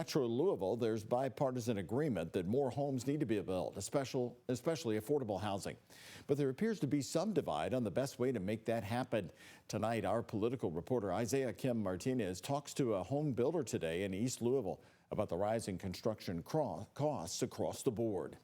Metro Louisville, there's bipartisan agreement that more homes need to be built, especially affordable housing. But there appears to be some divide on the best way to make that happen. Tonight, our political reporter Isaiah Kim Martinez talks to a home builder today in East Louisville about the rising construction costs across the board.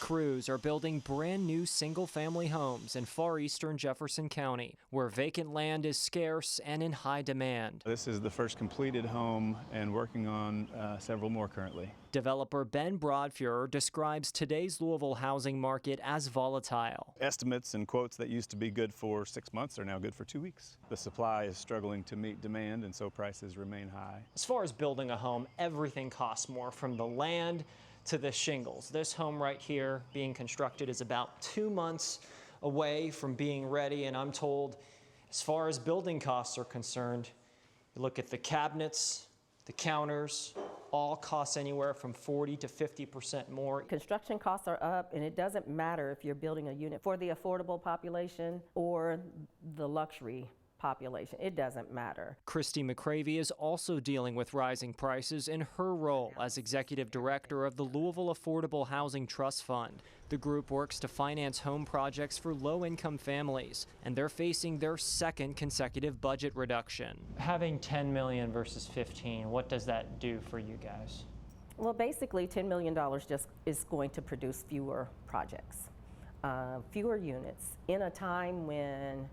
Crews are building brand new single-family homes in far eastern Jefferson County, where vacant land is scarce and in high demand. This is the first completed home and working on several more currently. Developer Ben Brodfuehrer describes today's Louisville housing market as volatile. Estimates and quotes that used to be good for 6 months are now good for 2 weeks. The supply is struggling to meet demand, and so prices remain high. As far as building a home, everything costs more, from the land to the shingles. This home right here being constructed is about 2 months away from being ready, and I'm told as far as building costs are concerned, you look at the cabinets, the counters, all costs anywhere from 40 to 50% more. Construction costs are up, and it doesn't matter if you're building a unit for the affordable population or the luxury population. It doesn't matter. Christy McCravey is also dealing with rising prices in her role as executive director of the Louisville Affordable Housing Trust Fund. The group works to finance home projects for low-income families, and they're facing their second consecutive budget reduction. Having $10 million versus 15, what does that do for you guys? Well, basically $10 million just is going to produce fewer projects, fewer units in a time when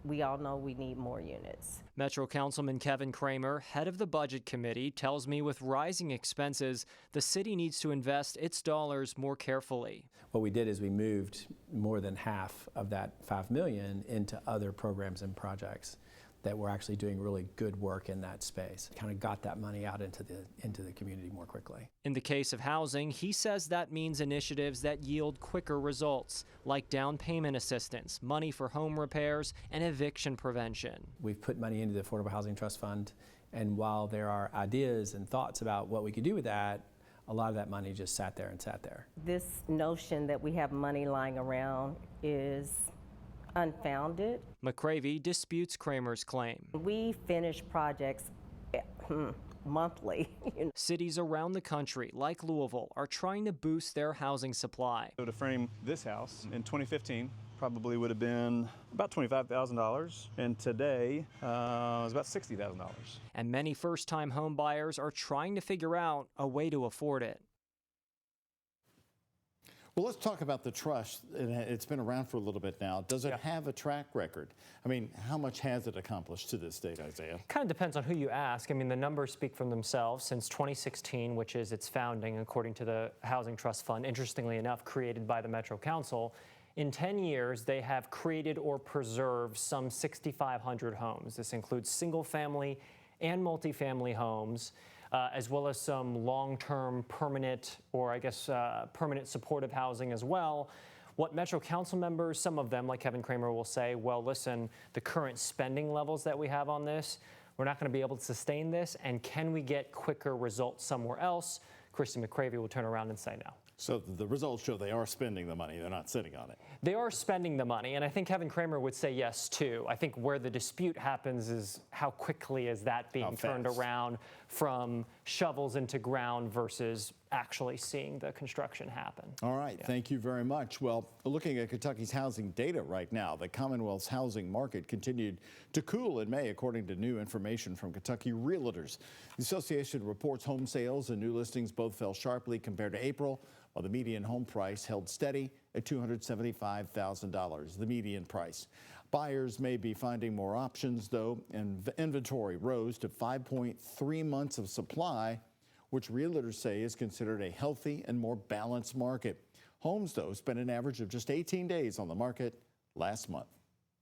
we all know we need more units. Metro Councilman Kevin Kramer, head of the Budget Committee, tells me with rising expenses, the city needs to invest its dollars more carefully. What we did is we moved more than half of that $5 million into other programs and projects that were actually doing really good work in that space. Kind of got that money out into the community more quickly. In the case of housing, he says that means initiatives that yield quicker results, like down payment assistance, money for home repairs, and eviction prevention. We've put money into the Affordable Housing Trust Fund, and while there are ideas and thoughts about what we could do with that, a lot of that money just sat there and sat there. This notion that we have money lying around is unfounded. McCravey disputes Kramer's claim. We finish projects monthly. Cities around the country, like Louisville, are trying to boost their housing supply. So to frame this house in 2015 probably would have been about $25,000, and today it's about $60,000. And many first-time home buyers are trying to figure out a way to afford it. Well, let's talk about the trust. It's been around for a little bit now. Does it have a track record? I mean, how much has it accomplished to this date, Isaiah? Kind of depends on who you ask. I mean, the numbers speak for themselves. Since 2016, which is its founding, according to the Housing Trust Fund, interestingly enough, created by the Metro Council, in 10 years, they have created or preserved some 6,500 homes. This includes single-family and multifamily homes, as well as some long-term permanent, or I guess permanent supportive housing as well. What Metro Council members, some of them, like Kevin Kramer, will say, well, listen, the current spending levels that we have on this, we're not going to be able to sustain this, and can we get quicker results somewhere else? Christy McCravey will turn around and say no. So the results show they are spending the money. They're not sitting on it. They are spending the money, and I think Kevin Kramer would say yes, too. I think where the dispute happens is how quickly is that being turned around from shovels into ground versus actually seeing the construction happen. All right. Thank you very much. Well, looking at Kentucky's housing data right now, the Commonwealth's housing market continued to cool in May, according to new information from Kentucky Realtors. The association reports home sales and new listings both fell sharply compared to April, while the median home price held steady at $275,000, the median price. Buyers may be finding more options, though, and inventory rose to 5.3 months of supply, which realtors say is considered a healthy and more balanced market. Homes, though, spent an average of just 18 days on the market last month.